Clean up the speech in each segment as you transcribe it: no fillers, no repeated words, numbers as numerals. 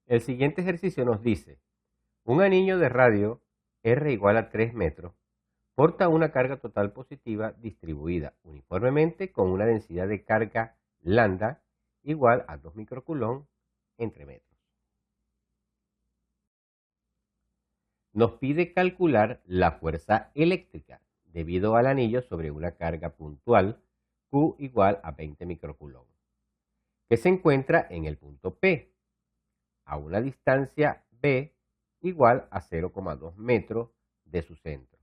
El siguiente ejercicio nos dice, un anillo de radio R igual a 3 metros porta una carga total positiva distribuida uniformemente con una densidad de carga lambda igual a 2 microcoulomb entre metros. Nos pide calcular la fuerza eléctrica debido al anillo sobre una carga puntual Q igual a 20 microcoulomb, que se encuentra en el punto P, a una distancia B igual a 0,2 metros de su centro,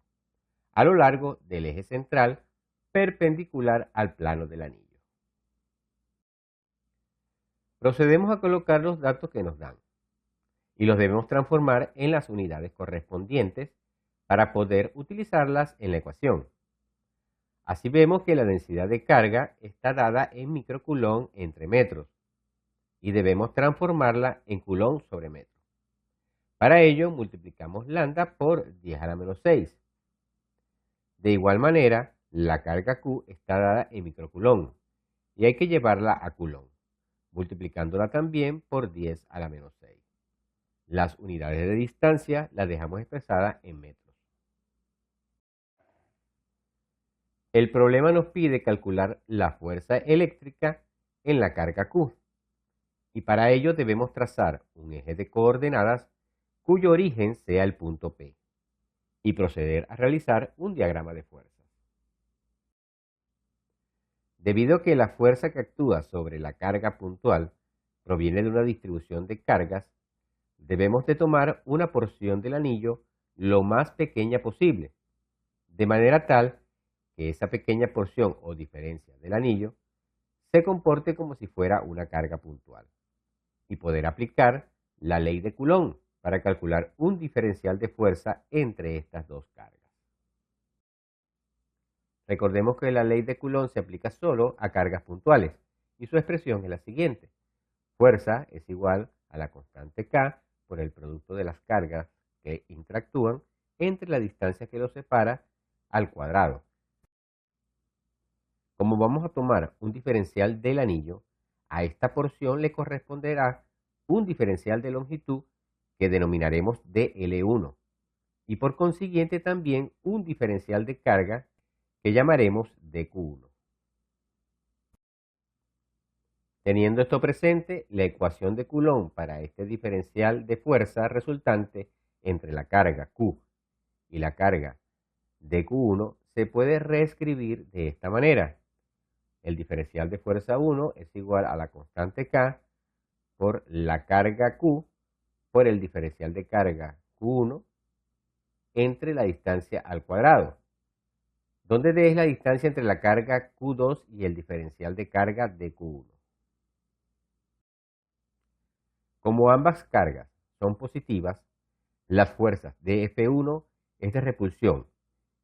a lo largo del eje central perpendicular al plano del anillo. Procedemos a colocar los datos que nos dan y los debemos transformar en las unidades correspondientes para poder utilizarlas en la ecuación. Así vemos que la densidad de carga está dada en microcoulomb entre metros y debemos transformarla en coulomb sobre metro. Para ello multiplicamos lambda por 10 a la menos 6. De igual manera, la carga Q está dada en microcoulomb y hay que llevarla a coulomb, multiplicándola también por 10 a la menos 6. Las unidades de distancia las dejamos expresadas en metros. El problema nos pide calcular la fuerza eléctrica en la carga Q y para ello debemos trazar un eje de coordenadas cuyo origen sea el punto P y proceder a realizar un diagrama de fuerzas. Debido a que la fuerza que actúa sobre la carga puntual proviene de una distribución de cargas, debemos de tomar una porción del anillo lo más pequeña posible, de manera tal que esa pequeña porción o diferencia del anillo se comporte como si fuera una carga puntual y poder aplicar la ley de Coulomb para calcular un diferencial de fuerza entre estas dos cargas. Recordemos que la ley de Coulomb se aplica solo a cargas puntuales y su expresión es la siguiente. Fuerza es igual a la constante K por el producto de las cargas que interactúan entre la distancia que los separa al cuadrado. Como vamos a tomar un diferencial del anillo, a esta porción le corresponderá un diferencial de longitud que denominaremos dL1 y por consiguiente también un diferencial de carga que llamaremos dQ1. Teniendo esto presente, la ecuación de Coulomb para este diferencial de fuerza resultante entre la carga Q y la carga dQ1 se puede reescribir de esta manera. El diferencial de fuerza 1 es igual a la constante K por la carga Q por el diferencial de carga Q1 entre la distancia al cuadrado, donde D es la distancia entre la carga Q2 y el diferencial de carga de Q1. Como ambas cargas son positivas, las fuerzas de F1 es de repulsión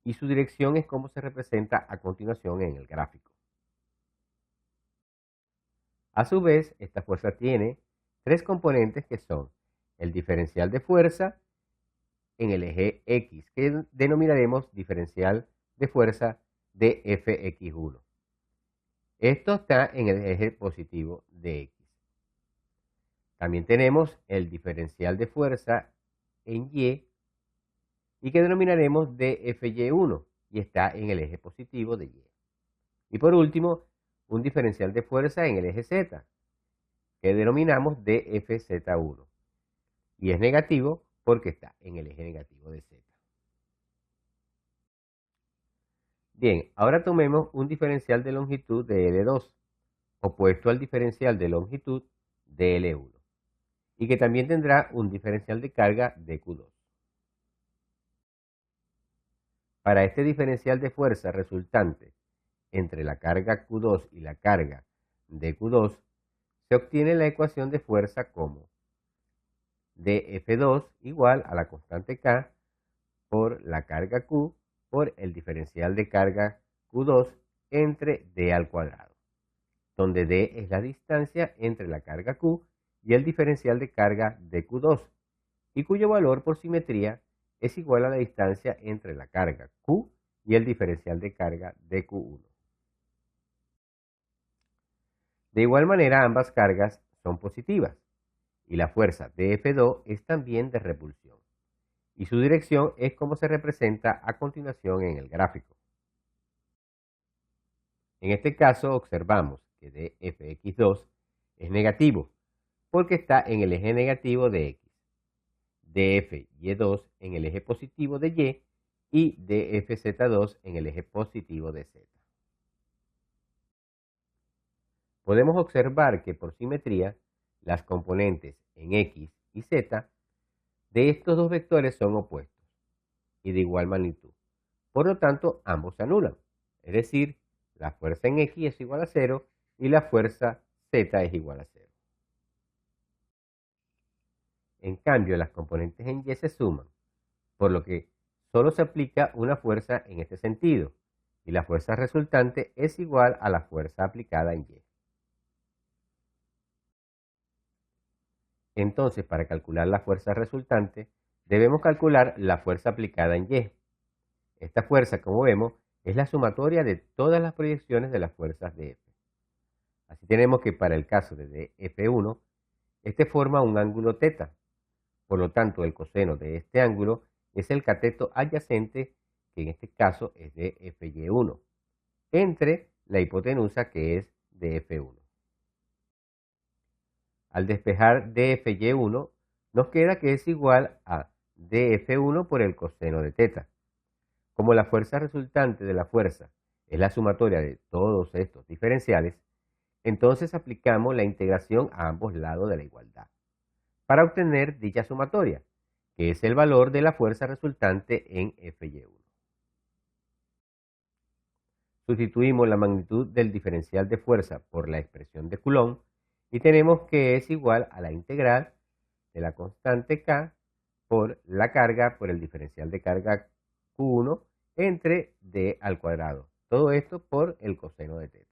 y su dirección es como se representa a continuación en el gráfico. A su vez, esta fuerza tiene tres componentes que son el diferencial de fuerza en el eje X, que denominaremos diferencial de fuerza de Fx1. Esto está en el eje positivo de X. También tenemos el diferencial de fuerza en y que denominaremos dFy1 y está en el eje positivo de Y. Y por último, un diferencial de fuerza en el eje Z, que denominamos dFz1 y es negativo porque está en el eje negativo de Z. Bien, ahora tomemos un diferencial de longitud de L2, opuesto al diferencial de longitud de L1, y que también tendrá un diferencial de carga de Q2. Para este diferencial de fuerza resultante entre la carga Q2 y la carga de Q2, se obtiene la ecuación de fuerza como dF2 igual a la constante K por la carga Q por el diferencial de carga Q2 entre D al cuadrado, donde D es la distancia entre la carga Q y el diferencial de carga de Q2, y cuyo valor por simetría es igual a la distancia entre la carga Q y el diferencial de carga de Q1. De igual manera, ambas cargas son positivas y la fuerza de F2 es también de repulsión, y su dirección es como se representa a continuación en el gráfico. En este caso observamos que dFx2 es negativo, porque está en el eje negativo de X, dFy2 en el eje positivo de Y y dFz2 en el eje positivo de Z. Podemos observar que por simetría, las componentes en X y Z de estos dos vectores son opuestos y de igual magnitud. Por lo tanto, ambos se anulan. Es decir, la fuerza en X es igual a 0 y la fuerza Z es igual a 0. En cambio, las componentes en Y se suman, por lo que solo se aplica una fuerza en este sentido, y la fuerza resultante es igual a la fuerza aplicada en Y. Entonces, para calcular la fuerza resultante, debemos calcular la fuerza aplicada en Y. Esta fuerza, como vemos, es la sumatoria de todas las proyecciones de las fuerzas de F. Así tenemos que para el caso de F1, este forma un ángulo θ. Por lo tanto, el coseno de este ángulo es el cateto adyacente, que en este caso es de Fy1, entre la hipotenusa que es de F1. Al despejar dFy1, nos queda que es igual a dF1 por el coseno de θ. Como la fuerza resultante de la fuerza es la sumatoria de todos estos diferenciales, entonces aplicamos la integración a ambos lados de la igualdad para obtener dicha sumatoria, que es el valor de la fuerza resultante en Fy1. Sustituimos la magnitud del diferencial de fuerza por la expresión de Coulomb y tenemos que es igual a la integral de la constante K por la carga por el diferencial de carga Q1 entre d al cuadrado. Todo esto por el coseno de θ.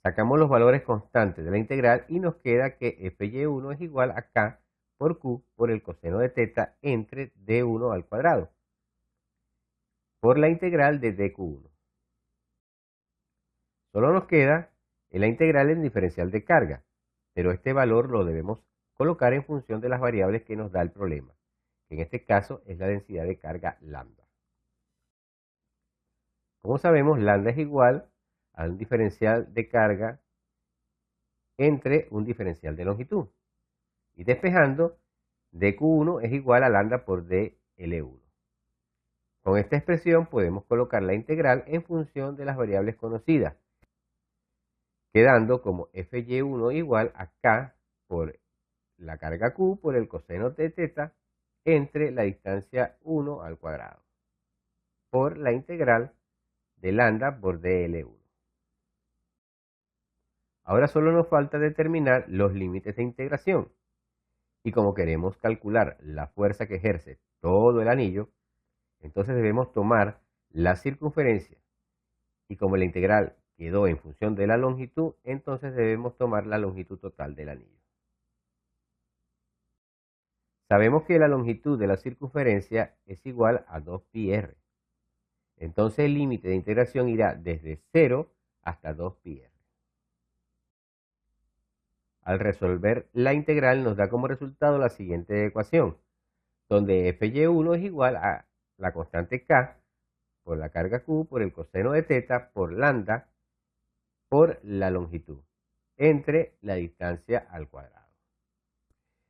Sacamos los valores constantes de la integral y nos queda que Fy1 es igual a K por Q por el coseno de θ entre d1 al cuadrado por la integral de dQ1. Solo nos queda la integral en diferencial de carga, pero este valor lo debemos colocar en función de las variables que nos da el problema, que en este caso es la densidad de carga lambda. Como sabemos, lambda es igual a un diferencial de carga entre un diferencial de longitud. Y despejando, dQ1 es igual a lambda por dL1. Con esta expresión podemos colocar la integral en función de las variables conocidas, quedando como Fy1 igual a K por la carga Q por el coseno de θ entre la distancia 1 al cuadrado por la integral de lambda por dL1. Ahora solo nos falta determinar los límites de integración. Y como queremos calcular la fuerza que ejerce todo el anillo, entonces debemos tomar la circunferencia. Y como la integral quedó en función de la longitud, entonces debemos tomar la longitud total del anillo. Sabemos que la longitud de la circunferencia es igual a 2πr. Entonces el límite de integración irá desde 0 hasta 2πr. Al resolver la integral nos da como resultado la siguiente ecuación, donde Fy1 es igual a la constante K por la carga Q por el coseno de θ por lambda por la longitud entre la distancia al cuadrado.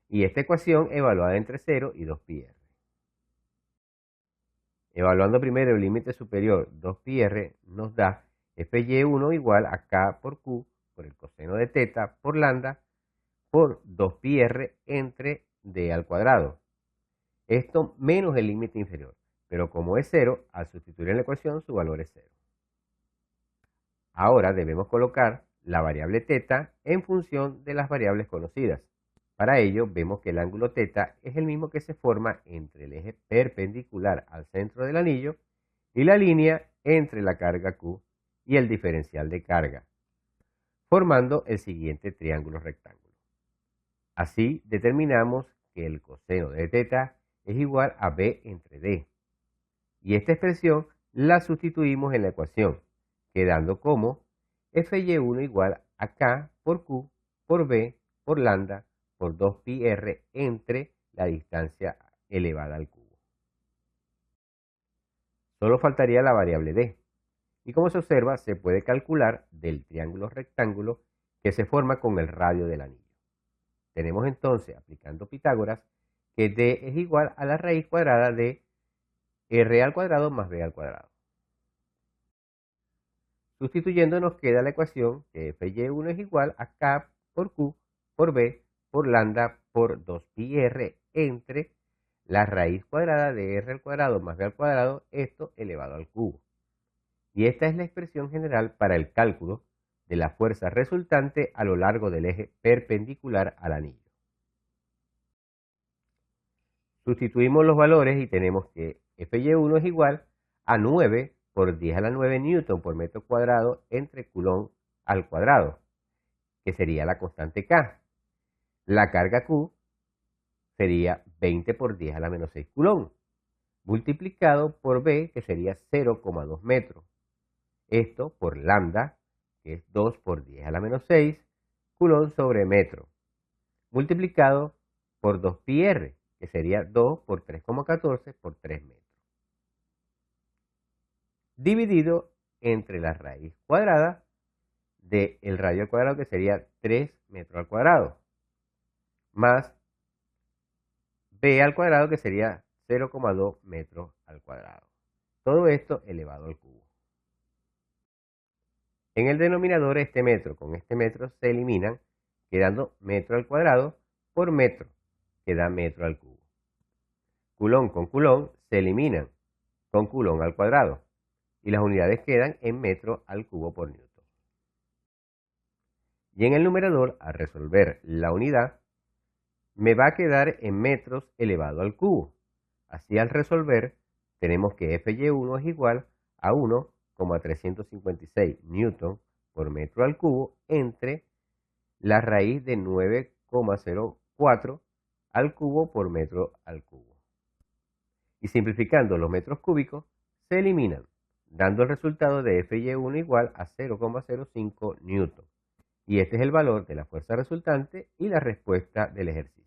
Y esta ecuación evaluada entre 0 y 2πr. Evaluando primero el límite superior 2πr nos da Fy1 igual a K por Q por el coseno de θ por lambda por 2πr entre d al cuadrado. Esto menos el límite inferior, pero como es 0, al sustituir en la ecuación su valor es 0. Ahora debemos colocar la variable θ en función de las variables conocidas. Para ello vemos que el ángulo θ es el mismo que se forma entre el eje perpendicular al centro del anillo y la línea entre la carga Q y el diferencial de carga, formando el siguiente triángulo rectángulo. Así determinamos que el coseno de θ es igual a b entre d. Y esta expresión la sustituimos en la ecuación, quedando como Fy1 igual a K por Q por b por lambda por 2πr entre la distancia elevada al cubo. Solo faltaría la variable d. Y como se observa, se puede calcular del triángulo rectángulo que se forma con el radio del anillo. Tenemos entonces, aplicando Pitágoras, que d es igual a la raíz cuadrada de r al cuadrado más b al cuadrado. Sustituyendo nos queda la ecuación que Fy1 es igual a K por Q por B por lambda por 2πr entre la raíz cuadrada de r al cuadrado más b al cuadrado, esto elevado al cubo. Y esta es la expresión general para el cálculo de la fuerza resultante a lo largo del eje perpendicular al anillo. Sustituimos los valores y tenemos que Fy1 es igual a 9 por 10 a la 9 newton por metro cuadrado entre coulomb al cuadrado, que sería la constante K. La carga Q sería 20 por 10 a la menos 6 coulomb, multiplicado por B, que sería 0,2 metros. Esto por lambda, que es 2 por 10 a la menos 6 coulomb sobre metro, multiplicado por 2πr, que sería 2 por 3,14 por 3 metros, dividido entre la raíz cuadrada del radio al cuadrado, que sería 3 metros al cuadrado, más b al cuadrado, que sería 0,2 metros al cuadrado. Todo esto elevado al cubo. En el denominador este metro con este metro se eliminan, quedando metro al cuadrado por metro, que da metro al cubo. Coulomb con coulomb se eliminan con coulomb al cuadrado y las unidades quedan en metro al cubo por newton. Y en el numerador, al resolver la unidad, me va a quedar en metros elevado al cubo. Así, al resolver, tenemos que Fy1 es igual a 1,356 newton por metro al cubo entre la raíz de 9,04 al cubo por metro al cubo. Y simplificando los metros cúbicos, se eliminan, dando el resultado de Fy1 igual a 0,05 newton. Y este es el valor de la fuerza resultante y la respuesta del ejercicio.